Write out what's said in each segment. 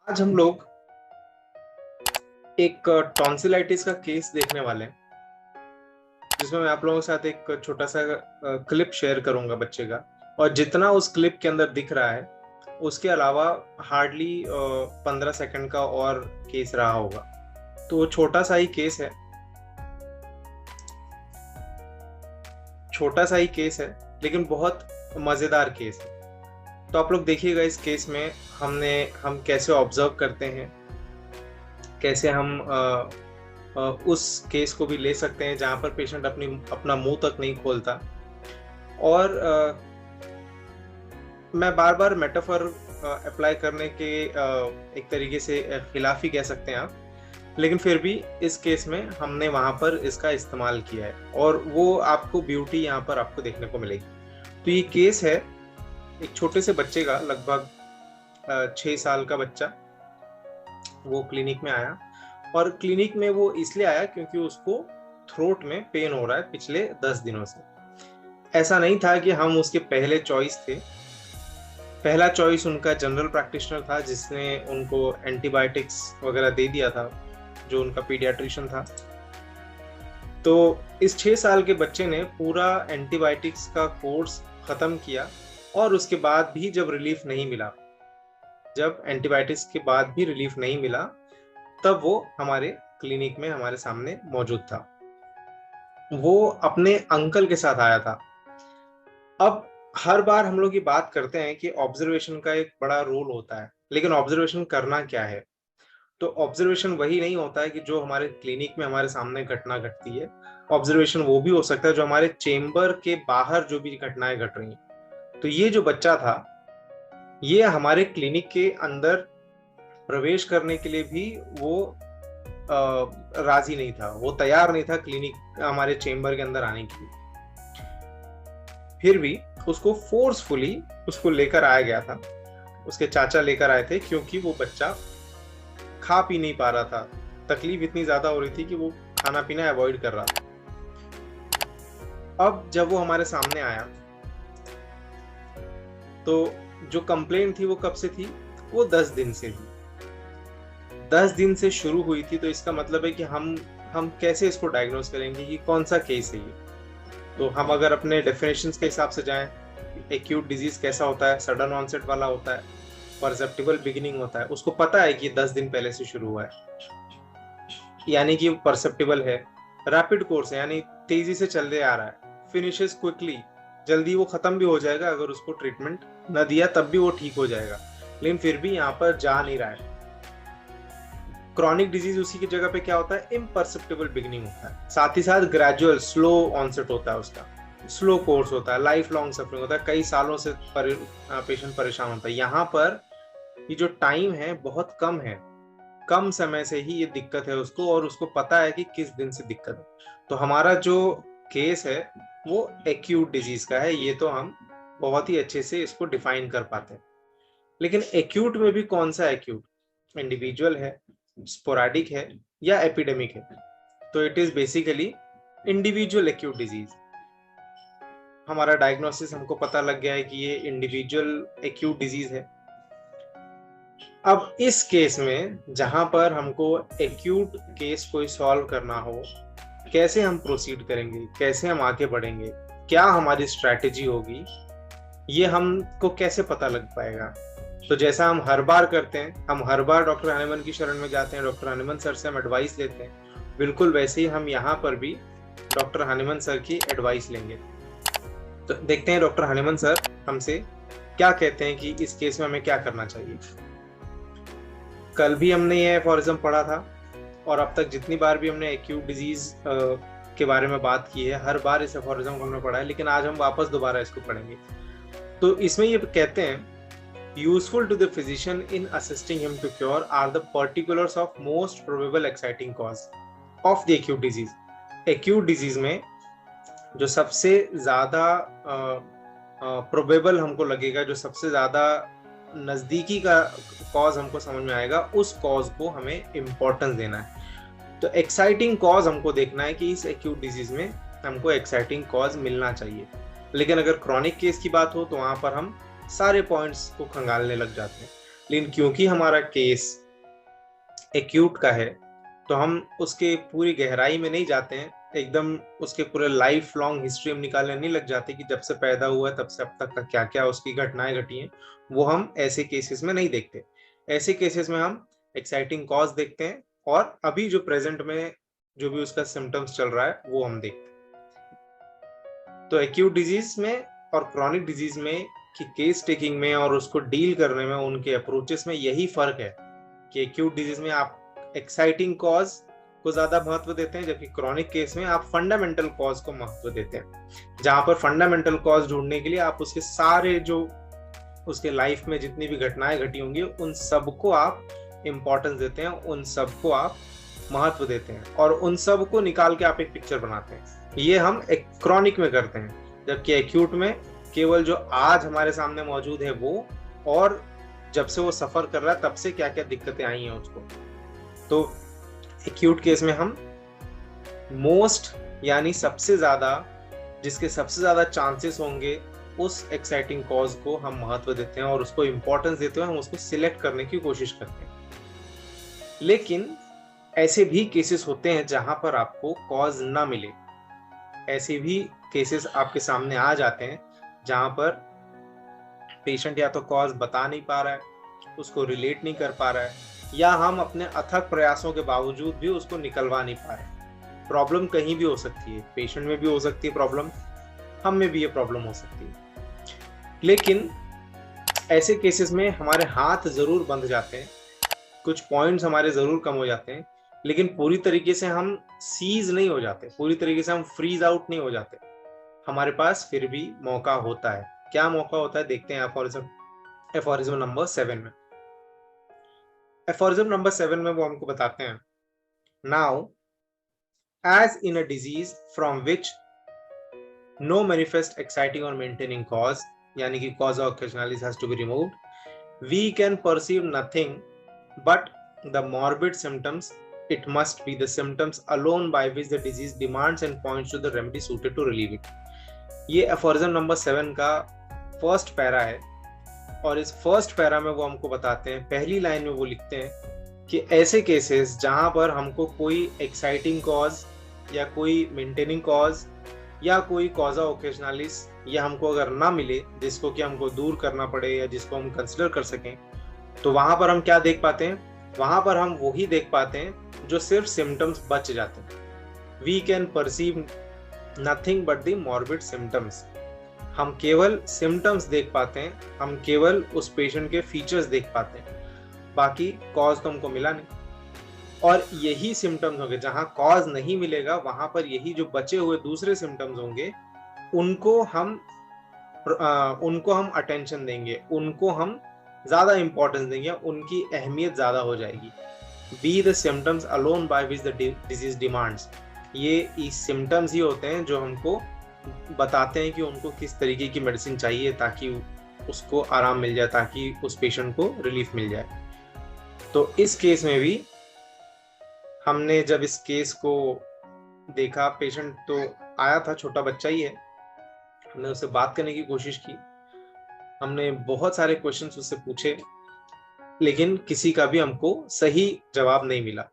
आज हम लोग एक टॉन्सिलाइटिस का केस देखने वाले हैं, जिसमें मैं आप लोगों के साथ एक छोटा सा क्लिप शेयर करूंगा बच्चे का। और जितना उस क्लिप के अंदर दिख रहा है उसके अलावा हार्डली 15 सेकंड का और केस रहा होगा। तो वो छोटा सा ही केस है लेकिन बहुत मजेदार केस है। तो आप लोग देखिएगा इस केस में हम कैसे ऑब्जर्व करते हैं, कैसे हम उस केस को भी ले सकते हैं जहां पर पेशेंट अपना मुंह तक नहीं खोलता। और मैं बार बार मेटाफर अप्लाई करने के एक तरीके से खिलाफ ही कह सकते हैं आप, लेकिन फिर भी इस केस में हमने वहां पर इसका इस्तेमाल किया है और वो आपको ब्यूटी यहाँ पर आपको देखने को मिलेगी। तो ये केस है एक छोटे से बच्चे का, लगभग 6 साल का बच्चा। वो क्लिनिक में आया और क्लिनिक में वो इसलिए आया क्योंकि उसको थ्रोट में पेन हो रहा है पिछले 10 दिनों से। ऐसा नहीं था कि हम उसके पहले चॉइस थे। पहला चॉइस उनका जनरल प्रैक्टिशनर था जिसने उनको एंटीबायोटिक्स वगैरह दे दिया था, जो उनका पीडियाट्रिशियन था। तो इस 6 साल के बच्चे ने पूरा एंटीबायोटिक्स का कोर्स खत्म किया और उसके बाद भी जब एंटीबायोटिक्स के बाद भी रिलीफ नहीं मिला, तब वो हमारे क्लिनिक में हमारे सामने मौजूद था। वो अपने अंकल के साथ आया था। अब हर बार हम लोग ये बात करते हैं कि ऑब्जर्वेशन का एक बड़ा रोल होता है, लेकिन ऑब्जर्वेशन करना क्या है? तो ऑब्जर्वेशन वही नहीं होता है कि जो हमारे क्लिनिक में हमारे सामने घटना घटती है। ऑब्जर्वेशन वो भी हो सकता है जो हमारे चेम्बर के बाहर जो भी घटनाएं घट रही हैं। तो ये जो बच्चा था, ये हमारे क्लिनिक के अंदर प्रवेश करने के लिए भी वो राजी नहीं था, वो तैयार नहीं था क्लिनिक हमारे चेम्बर के अंदर आने के लिए। फिर भी उसको फोर्सफुली उसको लेकर आया गया था। उसके चाचा लेकर आए थे क्योंकि वो बच्चा खा पी नहीं पा रहा था। तकलीफ इतनी ज्यादा हो रही थी कि वो खाना पीना अवॉइड कर रहा था। अब जब वो हमारे सामने आया तो जो कंप्लेंट थी वो कब से थी? वो 10 दिन से थी। 10 दिन से शुरू हुई थी। तो इसका मतलब है कि हम कैसे इसको डायग्नोज करेंगे कि कौन सा केस है ये? तो हम अगर अपने डेफिनेशंस के हिसाब से जाएं, एक्यूट डिजीज कैसा होता है? सडन ऑनसेट वाला होता है, परसेप्टिबल बिगिनिंग होता है। उसको पता है कि 10 दिन पहले से शुरू हुआ है, यानी कि परसेप्टिबल है। रैपिड कोर्स है, यानी तेजी से चलते आ रहा है। फिनिशेस क्विकली, जल्दी वो खत्म भी हो जाएगा। अगर उसको ट्रीटमेंट न दिया तब भी वो ठीक हो जाएगा, लेकिन फिर भी यहाँ पर जा नहीं रहा है। क्रॉनिक डिजीज उसी की जगह पे क्या होता है? इम्परसेप्टिबल बिगिनिंग होता है, साथ ही साथ ग्रेजुअल स्लो ऑनसेट होता है, उसका स्लो कोर्स होता है, लाइफ लॉन्ग सफरिंग होता है, कई सालों से पेशेंट परेशान होता है। यहाँ पर ये जो टाइम है बहुत कम है, कम समय से ही ये दिक्कत है उसको, और उसको पता है कि किस दिन से दिक्कत है। तो हमारा जो केस है वो एक्यूट डिजीज का है। ये तो हम बहुत ही अच्छे से इसको डिफाइन कर पाते हैं। लेकिन एक्यूट में भी कौन सा एक्यूट? इंडिविजुअल है, स्पोराडिक है, या एपिडेमिक है? तो it is basically individual acute disease. हमारा डायग्नोसिस हमको पता लग गया है कि ये इंडिविजुअल एक्यूट डिजीज है। अब इस केस में जहां पर हमको एक्यूट केस कोई सॉल्व करना हो, कैसे हम प्रोसीड करेंगे, कैसे हम आगे बढ़ेंगे, क्या हमारी स्ट्रैटेजी होगी, ये हमको कैसे पता लग पाएगा? तो जैसा हम हर बार करते हैं, हम हर बार डॉक्टर हनीमन की शरण में जाते हैं, डॉक्टर हनीमन सर से हम एडवाइस लेते हैं, बिल्कुल वैसे ही हम यहाँ पर भी डॉक्टर हनीमन सर की एडवाइस लेंगे। तो देखते हैं डॉक्टर हनीमन सर हमसे क्या कहते हैं कि इस केस में हमें क्या करना चाहिए। कल भी हमने ये एफोरिज्म पढ़ा था, और अब तक जितनी बार भी हमने एक्यूट डिजीज के बारे में बात की है, हर बार इस एफोरिज्म को हमने पढ़ा है, लेकिन आज हम वापस दोबारा इसको पढ़ेंगे। तो इसमें ये कहते हैं, useful to the physician in assisting him to cure are the particulars of most probable exciting cause of the acute disease। acute disease में जो सबसे ज्यादा प्रोबेबल हमको लगेगा, जो सबसे ज्यादा नजदीकी का कॉज हमको समझ में आएगा, उस कॉज को हमें इम्पोर्टेंस देना है। तो एक्साइटिंग कॉज हमको देखना है कि इस एक्यूट डिजीज में हमको एक्साइटिंग कॉज मिलना चाहिए। लेकिन अगर क्रॉनिक केस की बात हो तो वहां पर हम सारे पॉइंट्स को खंगालने लग जाते हैं। लेकिन क्योंकि हमारा केस एक्यूट का है तो हम उसके पूरी गहराई में नहीं जाते हैं, एकदम उसके पूरे लाइफ लॉन्ग हिस्ट्री हम निकालने नहीं लग जाते कि जब से पैदा हुआ है तब से अब तक का क्या क्या उसकी घटनाएं घटी हैं। वो हम ऐसे केसेस में नहीं देखते। ऐसे केसेस में हम एक्साइटिंग कॉज देखते हैं और अभी जो प्रेजेंट में जो भी उसका सिम्टम्स चल रहा है वो हम देखते हैं। तो एक्यूट डिजीज में और क्रॉनिक डिजीज में कि केस टेकिंग में और उसको डील करने में उनके अप्रोचेस में यही फर्क है कि एक्यूट डिजीज में आप एक्साइटिंग कॉज को ज्यादा महत्व देते हैं, जबकि क्रॉनिक केस में आप फंडामेंटल कॉज को महत्व देते हैं। जहां पर फंडामेंटल कॉज ढूंढने के लिए आप उसके सारे जो उसके लाइफ में जितनी भी घटनाएं घटी होंगी उन सबको आप इंपॉर्टेंस देते हैं, उन सबको आप महत्व देते हैं और उन सब को निकाल के आप एक पिक्चर बनाते हैं। ये हम एक क्रॉनिक में करते हैं, जबकि एक्यूट में केवल जो आज हमारे सामने मौजूद है वो, और जब से वो सफर कर रहा है तब से क्या क्या दिक्कतें आई हैं उसको। तो एक्यूट केस में हम मोस्ट यानी सबसे ज्यादा, जिसके सबसे ज्यादा चांसेस होंगे उस एक्साइटिंग कॉज को हम महत्व देते हैं और उसको इंपॉर्टेंस देते हैं, हम उसको सिलेक्ट करने की कोशिश करते हैं। लेकिन ऐसे भी केसेस होते हैं जहां पर आपको कॉज ना मिले। ऐसे भी केसेस आपके सामने आ जाते हैं जहां पर पेशेंट या तो कॉज बता नहीं पा रहा है, उसको रिलेट नहीं कर पा रहा है, या हम अपने अथक प्रयासों के बावजूद भी उसको निकलवा नहीं पा रहे। प्रॉब्लम कहीं भी हो सकती है, पेशेंट में भी हो सकती है प्रॉब्लम, हम में भी ये प्रॉब्लम हो सकती है। लेकिन ऐसे केसेस में हमारे हाथ जरूर बंध जाते हैं, कुछ पॉइंट्स हमारे जरूर कम हो जाते हैं, लेकिन पूरी तरीके से हम सीज नहीं हो जाते, पूरी तरीके से हम फ्रीज आउट नहीं हो जाते। हमारे पास फिर भी मौका होता है। क्या मौका होता है देखते हैं एफोरिज्म नंबर 7 में। एफोरिज्म नंबर 7 में वो हमको बताते हैं, now as in a disease from which no manifest exciting or maintaining cause, यानी कि cause occasionalis has to be removed, we can perceive nothing but the morbid symptoms. It must be the symptoms alone by which the disease demands and points to the remedy suited to relieve it. ये aphorism number 7 का first para है और इस first para में वो हमको बताते हैं, पहली लाइन में वो लिखते हैं कि ऐसे केसेस जहां पर हमको कोई एक्साइटिंग कॉज या कोई मेंटेनिंग कॉज या कोई कॉजा ओकेजनलिस या हमको अगर ना मिले जिसको कि हमको दूर करना पड़े या जिसको हम कंसिडर कर सकें, तो वहां पर हम क्या देख पाते हैं? वहां पर हम वही देख पाते हैं जो सिर्फ सिम्टम्स बच जाते हैं। We can perceive nothing but the morbid symptoms. हम केवल सिम्टम्स देख पाते हैं, हम केवल उस पेशेंट के फीचर्स देख पाते हैं, बाकी कॉज तो हमको मिला नहीं। और यही सिम्टम्स होंगे, जहां कॉज नहीं मिलेगा वहां पर यही जो बचे हुए दूसरे सिम्टम्स होंगे उनको हम अटेंशन देंगे, उनको हम ज्यादा इंपॉर्टेंस देंगे, उनकी अहमियत ज्यादा हो जाएगी। Be the symptoms alone by which the disease demands. ये सिम्टम्स ही होते हैं जो हमको बताते हैं कि उनको किस तरीके की मेडिसिन चाहिए ताकि उसको आराम मिल जाए, ताकि उस पेशेंट को रिलीफ मिल जाए। तो इस केस में भी हमने जब इस केस को देखा, पेशेंट तो आया था, छोटा बच्चा ही है, हमने उससे बात करने की कोशिश की, हमने बहुत सारे क्वेश्चंस उससे पूछे, लेकिन किसी का भी हमको सही जवाब नहीं मिला।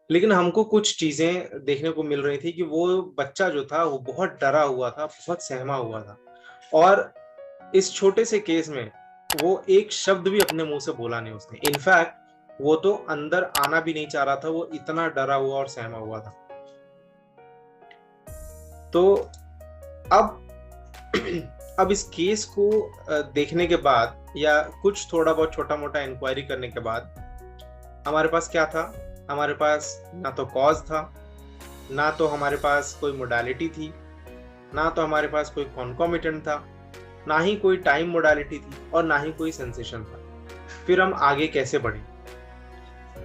लेकिन हमको कुछ चीजें देखने को मिल रही थी कि वो बच्चा जो था वो बहुत डरा हुआ था, बहुत सहमा हुआ था, और इस छोटे से केस में वो एक शब्द भी अपने मुंह से बोला नहीं उसने। इनफैक्ट वो तो अंदर आना भी नहीं चाह रहा था, वो इतना डरा हुआ और सहमा हुआ था। तो अब इस केस को देखने के बाद या कुछ थोड़ा बहुत छोटा मोटा इंक्वायरी करने के बाद हमारे पास क्या था? हमारे पास ना तो कॉज था, ना तो हमारे पास कोई मोडालिटी थी, ना तो हमारे पास कोई कॉन्कोमिटेंट था, ना ही कोई टाइम मोडालिटी थी और ना ही कोई सेंसेशन था। फिर हम आगे कैसे बढ़े?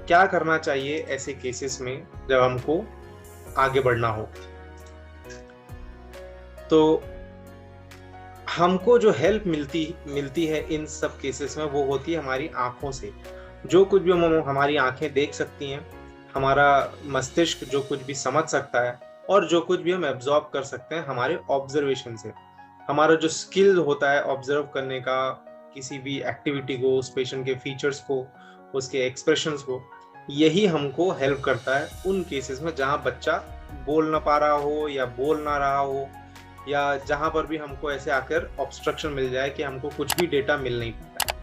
क्या करना चाहिए ऐसे केसेस में जब हमको आगे बढ़ना हो? तो हमको जो हेल्प मिलती है इन सब केसेस में वो होती है हमारी आंखों से। जो कुछ भी हमारी आंखें देख सकती हैं, हमारा मस्तिष्क जो कुछ भी समझ सकता है और जो कुछ भी हम एब्जॉर्ब कर सकते हैं हमारे ऑब्जर्वेशन से। हमारा जो स्किल होता है ऑब्जर्व करने का किसी भी एक्टिविटी को, उस पेशेंट के फीचर्स को, उसके एक्सप्रेशंस को, यही हमको हेल्प करता है उन केसेस में जहाँ बच्चा बोल ना पा रहा हो या बोल ना रहा हो, या जहाँ पर भी हमको ऐसे आकर ऑब्स्ट्रक्शन मिल जाए कि हमको कुछ भी डेटा मिल नहीं पाता है।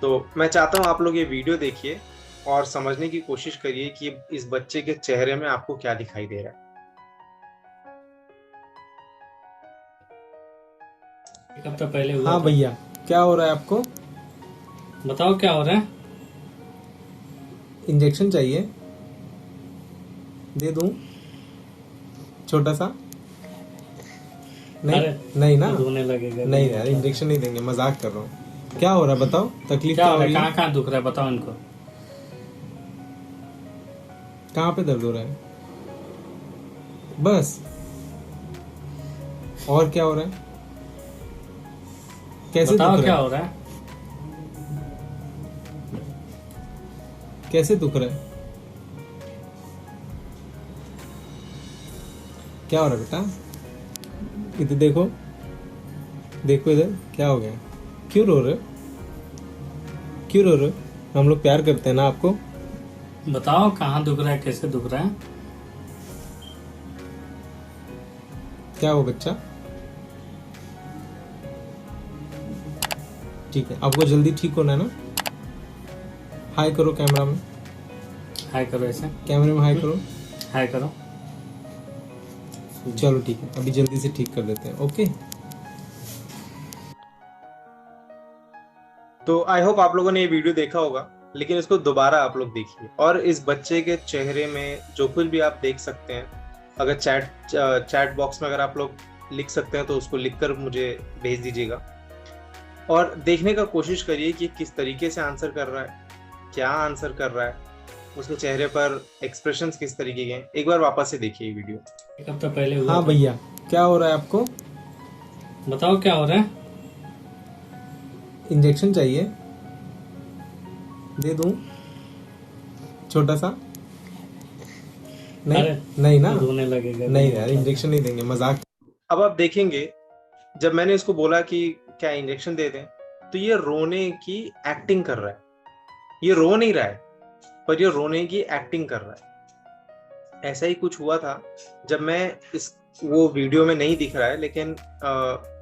तो मैं चाहता हूँ आप लोग ये वीडियो देखिए और समझने की कोशिश करिए कि इस बच्चे के चेहरे में आपको क्या दिखाई दे रहा है। एक हफ्ता पहले हुआ हाँ था। भैया, क्या हो रहा है आपको? बताओ क्या हो रहा है? इंजेक्शन चाहिए? दे दूं छोटा सा? नहीं, अरे, नहीं ना, रोने लगेगा। नहीं यार, इंजेक्शन नहीं देंगे, मजाक कर रहा हूँ। क्या हो रहा है बताओ, तकलीफ क्या क्या हो हो रहा रही है? है? कहाँ दुख रहा है बताओ इनको। कहाँ पे दर्द हो रहा है? बस? और क्या हो रहा है? कैसे बताओ दुख क्या रहा हो है? रहा है? कैसे दुख रहा है? क्या हो रहा है बेटा? इधर देखो, देखो इधर, क्या हो गया? क्यों रो रहे हो? क्यों रो रहे हो? हम लोग प्यार करते हैं ना आपको। बताओ कहाँ दुख रहा है, कैसे दुख रहा है? क्या हो बच्चा? ठीक है, आपको जल्दी ठीक होना है ना? हाय करो कैमरा में, हाय करो ऐसे, कैमरे में हाय करो। हाय करो। चलो ठीक है, अभी जल्दी से ठीक कर देते हैं। ओके, तो आई होप आप लोगों ने ये वीडियो देखा होगा, लेकिन इसको दोबारा आप लोग देखिए और इस बच्चे के चेहरे में जो कुछ भी आप देख सकते हैं, अगर चैट बॉक्स में अगर आप लोग लिख सकते हैं तो उसको लिखकर मुझे भेज दीजिएगा और देखने का कोशिश करिए कि किस तरीके से आंसर कर रहा है, क्या आंसर कर रहा है, उसके चेहरे पर एक्सप्रेशंस किस तरीके के हैं। एक बार वापस से देखिए ये वीडियो। एक हफ्ता पहले हुआ हाँ था। भैया, क्या हो रहा है आपको? बताओ क्या हो रहा है? इंजेक्शन चाहिए? दे दूं छोटा सा? नहीं, अरे, नहीं ना, रोने लगेगा। नहीं यार, इंजेक्शन नहीं देंगे, मजाक। अब आप देखेंगे जब मैंने इसको बोला कि क्या इंजेक्शन दे दें, तो ये रोने की एक्टिंग कर रहा है। ये रो नहीं रहा है, पर ये रोने की एक्टिंग कर रहा है। ऐसा ही कुछ हुआ था जब मैं वो वीडियो में नहीं दिख रहा है, लेकिन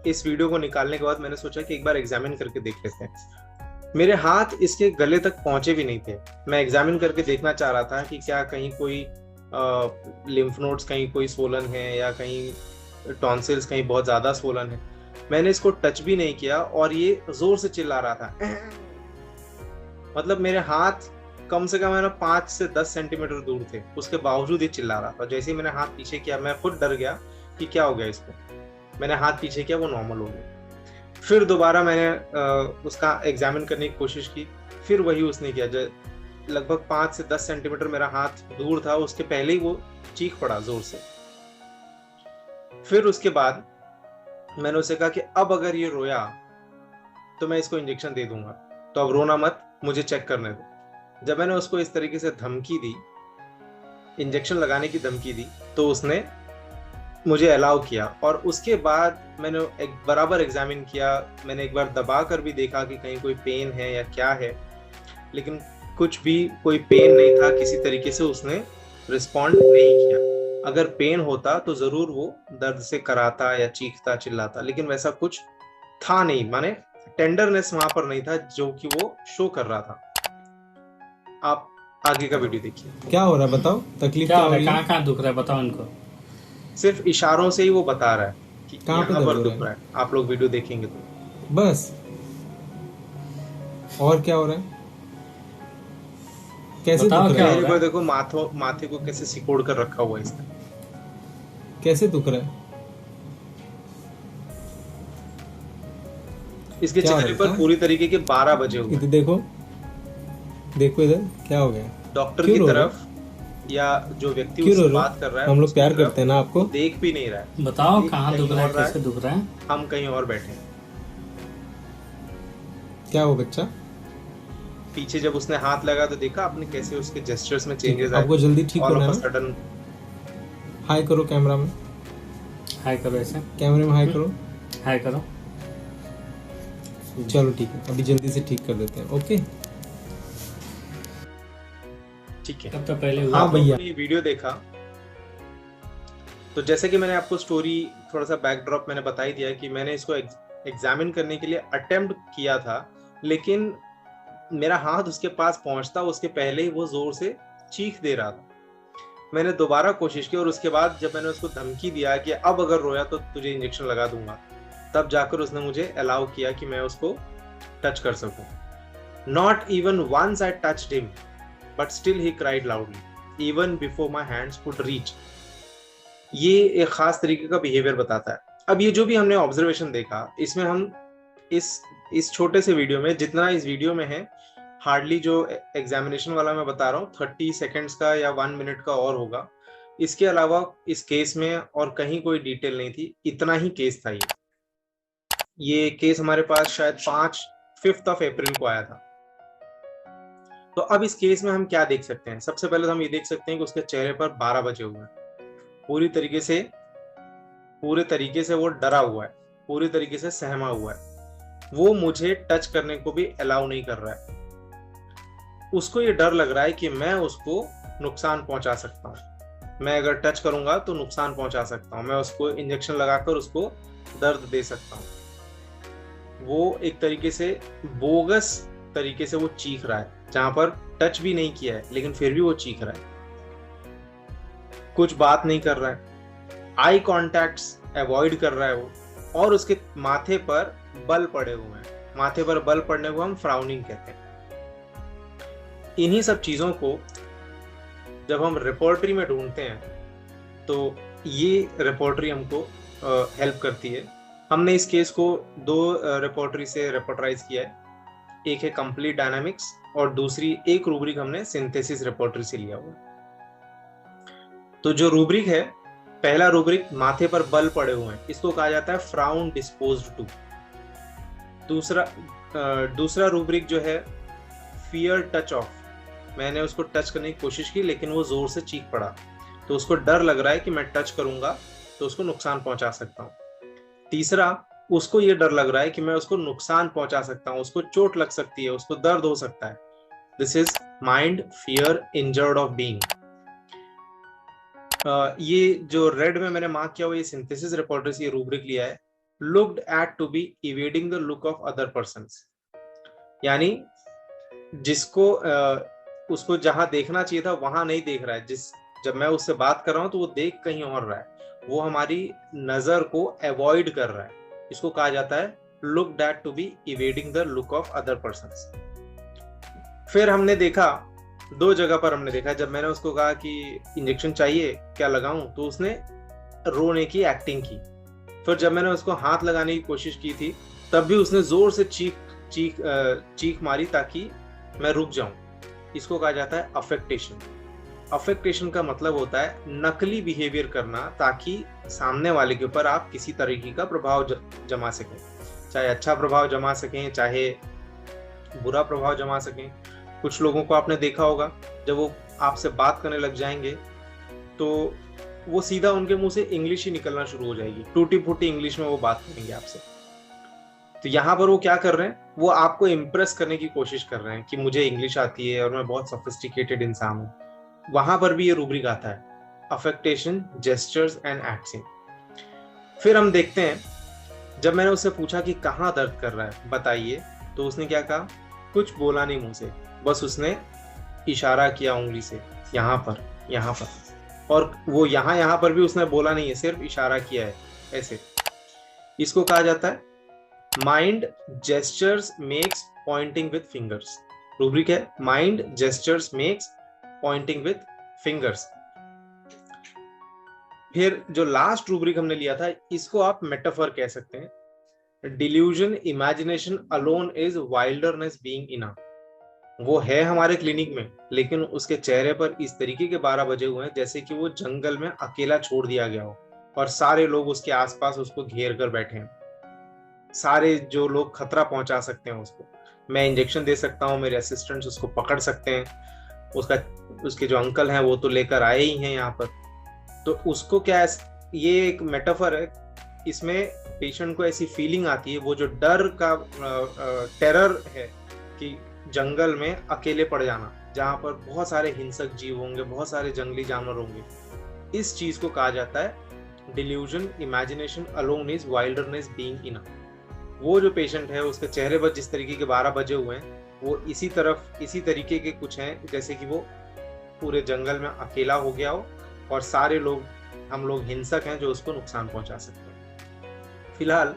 इस वीडियो को निकालने के बाद मैंने सोचा कि एक बार एग्जामिन करके देख लेते हैं। मेरे हाथ इसके गले तक पहुंचे भी नहीं थे। मैं एग्जामिन करके देखना चाह रहा था कि क्या कहीं कोई लिम्फ नोड्स कहीं कोई स्वोलन है या कहीं टॉन्सिल्स कहीं बहुत ज्यादा स्वोलन है। मैंने इसको टच भी नहीं किया और ये जोर से चिल्ला रहा था। मतलब मेरे हाथ कम से कम है ना 5 से 10 सेंटीमीटर दूर थे, उसके बावजूद ये चिल्ला रहा था। जैसे ही मैंने हाथ पीछे किया, मैं खुद डर गया कि क्या हो गया इसको। मैंने हाथ पीछे किया, वो नॉर्मल हो गया। फिर दोबारा मैंने उसका एग्जामिन करने की कोशिश की, फिर वही उसने किया। जो लगभग 5 से 10 सेंटीमीटर मेरा हाथ दूर था, उसके पहले ही वो चीख पड़ा जोर से। फिर उसके बाद मैंने उसे कहा कि अब अगर ये रोया तो मैं इसको इंजेक्शन दे दूंगा, तो अब रोना मत, मुझे चेक करने दो। जब मैंने उसको इस तरीके से धमकी दी, इंजेक्शन लगाने की धमकी दी, तो उसने मुझे अलाउ किया। और उसके बाद मैंने एक बराबर एग्जामिन किया। मैंने एक बार दबा कर भी देखा कि कहीं कोई पेन है या क्या है, लेकिन कुछ भी कोई पेन नहीं था। किसी तरीके से उसने रिस्पॉन्ड नहीं किया। अगर पेन होता तो जरूर वो दर्द से कराता या चीखता चिल्लाता, लेकिन वैसा कुछ था नहीं। माने टेंडरनेस वहां पर नहीं था जो कि वो शो कर रहा था। आप आगे का वीडियो देखिए। क्या हो रहा है बताओ, तकलीफ क्या क्या हो हो रहा है? रही है? कहाँ दुख रहा है बताओ इनको। सिर्फ इशारों से ही वो बता रहा है कि कहाँ पे यहाँ पर दर्द हो दुख रहा रहा है। आप लोग वीडियो देखेंगे तो बस? और क्या हो रहा है? कैसे बताओ दुख क्या रहा हो है? मेरे रहा को है? देखो माथे को कैसे सिकोड़ कर रखा हुआ है इसने। कैसे दुख रहा है? इसके क्या हो चेहरे रहा पर है? पूरी तरीके के 12 बजे हुए। इधर देखो, देखो इधर, क्या हो गया? डॉक्टर क्यों की रो रहे हो? तरफ या जो व्यक्ति क्यों रो उससे रहे हो? बात कर रहा है हम लोग उसकी प्यार तरफ करते हैं ना आपको। वो देख भी नहीं रहा है। बताओ ये कहाँ कहीं दुख रहा है, और रहा कैसे दुख रहा है? हम कहीं और बैठे हैं। क्या हो बच्चा? पीछे जब उसने हाथ लगा तो देखा आपने कैसे उसके जेस्चर्स में ठीक है, चेंजेस आए। आपको जल्दी ठीक ऑल होना ऑफ है अ ना? सडन हाय करो कैमरा में, हाय करो ऐसे, कैमरे में हाय करो। हाय करो। चलो ठीक है, अभी जल्दी से ठीक कर देते हैं। ओके ठीक है। कब तक पहले हुआ? हाँ भैया। ये वीडियो देखा तो जैसे कि मैंने आपको स्टोरी थोड़ा सा बैकड्रॉप मैंने बता ही दिया कि मैंने इसको एग्जामिन करने के लिए अटेम्प्ट किया था, लेकिन मेरा हाथ उसके पास पहुंचता उसके पहले ही वो जोर से चीख दे रहा था। मैंने दोबारा कोशिश की और उसके बाद जब मैंने उसको धमकी दिया कि अब अगर रोया तो तुझे इंजेक्शन लगा दूंगा, तब जाकर उसने मुझे अलाउ किया कि मैं उसको टच कर सकूं। Not even once I touched him but still he cried loudly even before my hands could reach. ये एक खास तरीके का बिहेवियर बताता है। अब ये जो भी हमने ऑब्जर्वेशन देखा, इसमें हम इस छोटे से वीडियो में, जितना इस वीडियो में है, हार्डली जो एग्जामिनेशन वाला मैं बता रहा हूँ 30 सेकेंड्स का या 1 मिनट का और होगा। इसके अलावा इस केस में और कहीं कोई डिटेल नहीं थी, इतना ही केस था। ये केस हमारे पास शायद 5 अप्रैल को आया था। तो अब इस केस में हम क्या देख सकते हैं? सबसे पहले तो हम ये देख सकते हैं कि उसके चेहरे पर 12 बजे हुए हैं। पूरे तरीके से वो डरा हुआ है, पूरी तरीके से सहमा हुआ है। वो मुझे टच करने को भी अलाउ नहीं कर रहा है। उसको ये डर लग रहा है कि मैं उसको नुकसान पहुंचा सकता हूँ, मैं अगर टच करूंगा तो नुकसान पहुंचा सकता हूँ, मैं उसको इंजेक्शन लगाकर उसको दर्द दे सकता हूँ। वो एक तरीके से बोगस तरीके से वो चीख रहा है, जहां पर टच भी नहीं किया है लेकिन फिर भी वो चीख रहा है, कुछ बात नहीं कर रहा है, आई कॉन्टैक्ट्स अवॉइड कर रहा है वो, और उसके माथे पर बल पड़े हुए हैं। माथे पर बल पड़ने को हम फ्राउनिंग कहते हैं। इन्हीं सब चीजों को जब हम रिपोर्टरी में ढूंढते हैं तो ये रिपोर्टरी हमको हेल्प करती है। हमने इस केस को 2 रिपोर्टरी से रिपोर्टराइज किया है। एक है कंप्लीट डायनामिक्स और दूसरी एक रूब्रिक हमने सिंथेसिस रिपोर्टरी से लिया हुआ। तो जो रूब्रिक है, पहला रूब्रिक माथे पर बल पड़े हुए हैं, इसको कहा जाता है फ्राउन डिस्पोज्ड टू। दूसरा रूब्रिक जो है फियर टच ऑफ, मैंने उसको टच करने की कोशिश की लेकिन वो जोर से चीख पड़ा, तो उसको डर लग रहा है कि मैं टच करूंगा तो उसको नुकसान पहुंचा सकता हूँ। तीसरा, उसको ये डर लग रहा है कि मैं उसको नुकसान पहुंचा सकता हूँ, उसको चोट लग सकती है, उसको दर्द हो सकता है। This is mind fear injured of being. ये जो रेड में मैंने मार्क किया हुआ ये सिंथेसिस रिपोर्टर से रूब्रिक लिया है। Looked at to be evading the look of other persons, यानी जिसको उसको जहां देखना चाहिए था वहां नहीं देख रहा है। जब मैं उससे बात कर रहा हूं तो वो देख कहीं और रहा है, वो हमारी नजर को अवॉइड कर रहा है। इसको कहा जाता है looked at to be evading the look of other persons. फिर हमने देखा 2 जगह पर हमने देखा, जब मैंने उसको कहा कि इंजेक्शन चाहिए क्या लगाऊं, तो उसने रोने की एक्टिंग की। फिर जब मैंने उसको हाथ लगाने की कोशिश की थी तब भी उसने जोर से चीख मारी ताकि मैं रुक जाऊं। इसको कहा जाता है अफेक्टेशन। अफेक्टेशन का मतलब होता है नकली बिहेवियर करना ताकि सामने वाले के ऊपर आप किसी तरीके का प्रभाव जमा सकें, चाहे अच्छा प्रभाव जमा सकें चाहे बुरा प्रभाव जमा सकें। कुछ लोगों को आपने देखा होगा, जब वो आपसे बात करने लग जाएंगे तो वो सीधा उनके मुंह से इंग्लिश ही निकलना शुरू हो जाएगी, टूटी फूटी इंग्लिश में वो बात करेंगे आपसे। तो यहाँ पर वो क्या कर रहे हैं, वो आपको इम्प्रेस करने की कोशिश कर रहे हैं कि मुझे इंग्लिश आती है और मैं बहुत सोफिस्टिकेटेड इंसान हूँ। वहां पर भी ये रूब्रिक आता है, अफेक्टेशन, जेस्चर्स एंड एक्टिंग। फिर हम देखते हैं, जब मैंने उससे पूछा कि कहाँ दर्द कर रहा है बताइए, तो उसने क्या कहा, कुछ बोला नहीं मुंह से, बस उसने इशारा किया उंगली से, यहाँ पर, और वो यहाँ पर भी उसने बोला नहीं है, सिर्फ इशारा किया है ऐसे। इसको कहा जाता है mind gestures makes pointing with fingers. Rubric है mind gestures makes pointing with fingers. फिर जो लास्ट रूब्रिक हमने लिया था, इसको आप मेटाफर कह सकते हैं। Delusion imagination alone is wilderness being enough. वो है हमारे क्लिनिक में, लेकिन उसके चेहरे पर इस तरीके के 12 बजे हुए हैं जैसे कि वो जंगल में अकेला छोड़ दिया गया हो और सारे लोग उसके आसपास उसको घेर कर बैठे हैं, सारे जो लोग खतरा पहुंचा सकते हैं उसको। मैं इंजेक्शन दे सकता हूँ, मेरे असिस्टेंट्स उसको पकड़ सकते हैं, उसके जो अंकल हैं वो तो लेकर आए ही हैं यहाँ पर। तो उसको क्या है, ये एक मेटाफर है इसमें पेशेंट को ऐसी फीलिंग आती है, वो जो डर का टेरर है कि जंगल में अकेले पड़ जाना, जहां पर बहुत सारे हिंसक जीव होंगे, बहुत सारे जंगली जानवर होंगे, इस चीज को कहा जाता है delusion, imagination alone is wilderness being enough. वो जो पेशेंट है उसके चेहरे पर जिस तरीके के 12 बजे हुए हैं, वो इसी तरीके के कुछ हैं, जैसे कि वो पूरे जंगल में अकेला हो गया हो और सारे लोग, हम लोग हिंसक हैं जो उसको नुकसान पहुंचा सकते हैं। फिलहाल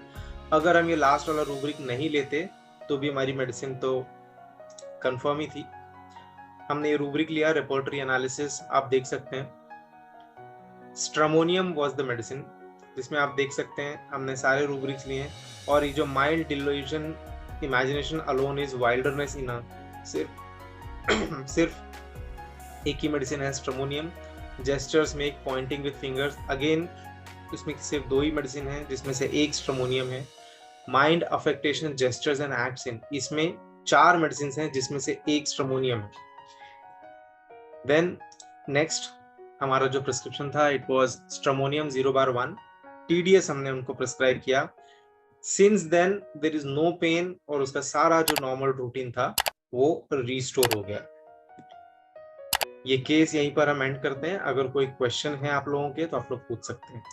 अगर हम ये लास्ट वाला रूब्रिक नहीं लेते तो भी हमारी मेडिसिन तो कंफर्म ही थी। हमने ये रूब्रिक लिया, रेपर्टरी एनालिसिस, आप देख सकते हैं स्ट्रामोनियम वाज द मेडिसिन, जिसमें आप देख सकते हैं हमने सारे रूब्रिक्स लिए हैं। और ये जो mild delusion, imagination alone is wilderness in सिर्फ एक ही मेडिसिन है, stramonium. Gestures make pointing with fingers, again इसमें सिर्फ 2 ही मेडिसिन है, जिसमें से एक स्ट्रामोनियम है। Mind affectation, gestures and acts in, इसमें 4 मेडिसिन हैं, जिसमें से एक स्ट्रामोनियम है। देन नेक्स्ट हमारा जो प्रिस्क्रिप्शन था, इट वाज स्ट्रामोनियम 0/1, TDS हमने उनको प्रिस्क्राइब किया। Since then there is no pain, और उसका सारा जो नॉर्मल रूटीन था वो रिस्टोर हो गया। ये केस यहीं पर हम एंड करते हैं। अगर कोई क्वेश्चन है आप लोगों के तो आप लोग पूछ सकते हैं।